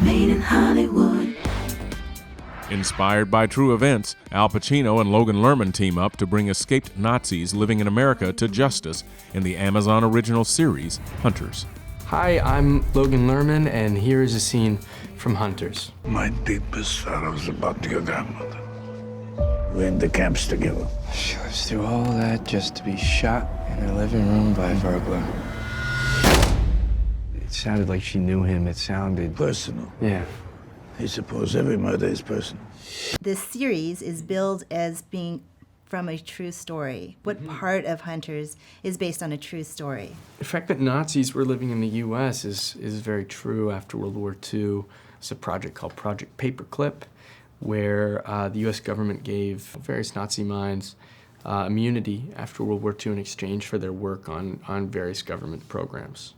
Made in Hollywood. Inspired by true events, Al Pacino and Logan Lerman team up to bring escaped Nazis living in America to justice in the Amazon original series, Hunters. Hi, I'm Logan Lerman, and here is a scene from Hunters. My deepest sorrows about your grandmother. We're in the camps together. She lives through all that just to be shot in her living room by a burglar. It sounded like she knew him. It sounded Personal. Yeah. I suppose every murder is personal. This series is billed as being from a true story. What part of Hunters is based on a true story? The fact that Nazis were living in the U.S. is very true after World War II. It's a project called Project Paperclip, where the U.S. government gave various Nazi minds immunity after World War II in exchange for their work on various government programs.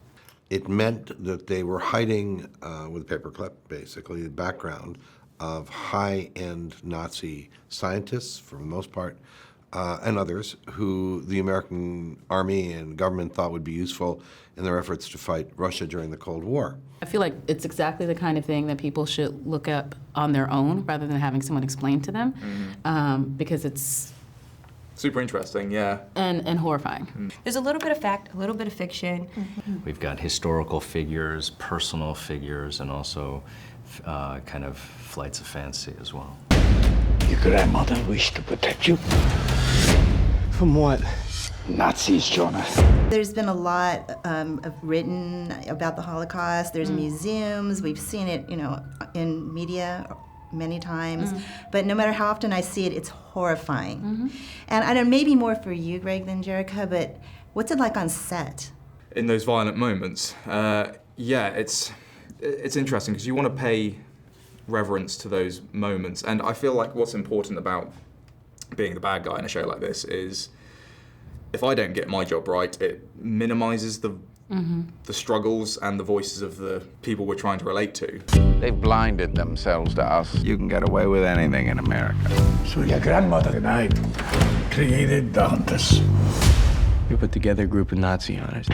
It meant that they were hiding, with paperclip, basically, the background of high-end Nazi scientists, for the most part, and others who the American army and government thought would be useful in their efforts to fight Russia during the Cold War. I feel like it's exactly the kind of thing that people should look up on their own rather than having someone explain to them, because it's super interesting, yeah. And horrifying. There's a little bit of fact, a little bit of fiction. We've got historical figures, personal figures, and also kind of flights of fancy as well. Your grandmother wished to protect you. From what? Nazis, Jonah. There's been a lot written about the Holocaust. There's museums. We've seen it, in media many times. But no matter how often I see it, it's horrifying. And I don't, maybe more for you, Greg, than Jerrica, but what's it like on set? In those violent moments, yeah, it's interesting because you want to pay reverence to those moments. And I feel like what's important about being the bad guy in a show like this is if I don't get my job right, it minimizes the struggles and the voices of the people we're trying to relate to. They've blinded themselves to us. You can get away with anything in America. So your grandmother and I created the Hunters. We put together a group of Nazi hunters.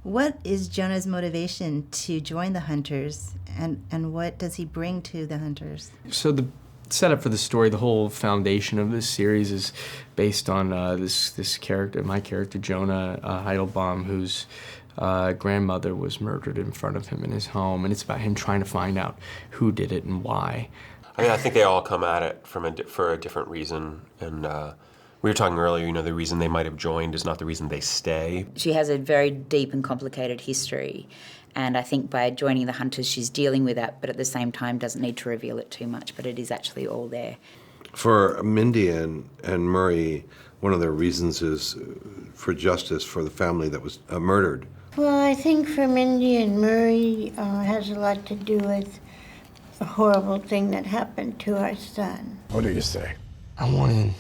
What is Jonah's motivation to join the Hunters, and what does he bring to the Hunters? So the setup for the story, the whole foundation of this series is based on this character, my character, Jonah Heidelbaum, whose grandmother was murdered in front of him in his home, and it's about him trying to find out who did it and why. I mean, I think they all come at it for a different reason, and we were talking earlier, the reason they might have joined is not the reason they stay. She has a very deep and complicated history, and I think by joining the Hunters, she's dealing with that, but at the same time doesn't need to reveal it too much, but it is actually all there. For Mindy and Murray, one of their reasons is for justice for the family that was murdered. Well, I think for Mindy and Murray has a lot to do with a horrible thing that happened to our son. What do you say? I want in.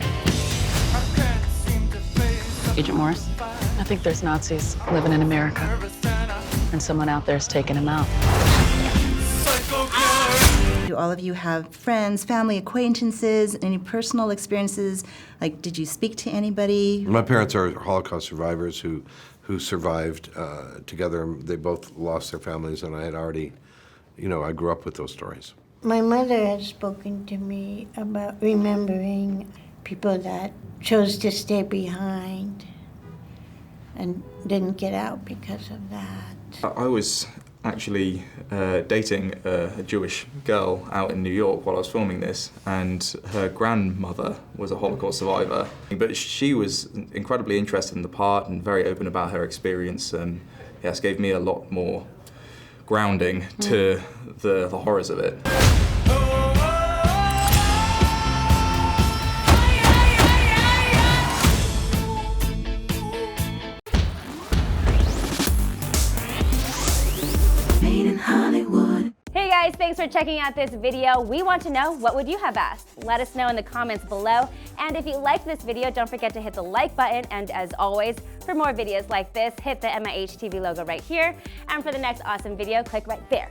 Agent Morris, I think there's Nazis living in America, and someone out there's taking them out. Do all of you have friends, family, acquaintances, any personal experiences? Like, did you speak to anybody? My parents are Holocaust survivors who survived together. They both lost their families, and I had already, I grew up with those stories. My mother has spoken to me about remembering people that chose to stay behind and didn't get out because of that. I was actually dating a Jewish girl out in New York while I was filming this, and her grandmother was a Holocaust survivor. But she was incredibly interested in the part and very open about her experience, and yes, gave me a lot more grounding to the horrors of it. Made in Hollywood. Hey guys, thanks for checking out this video. We want to know, what would you have asked? Let us know in the comments below. And if you liked this video, don't forget to hit the like button. And as always, for more videos like this, hit the MIH TV logo right here. And for the next awesome video, click right there.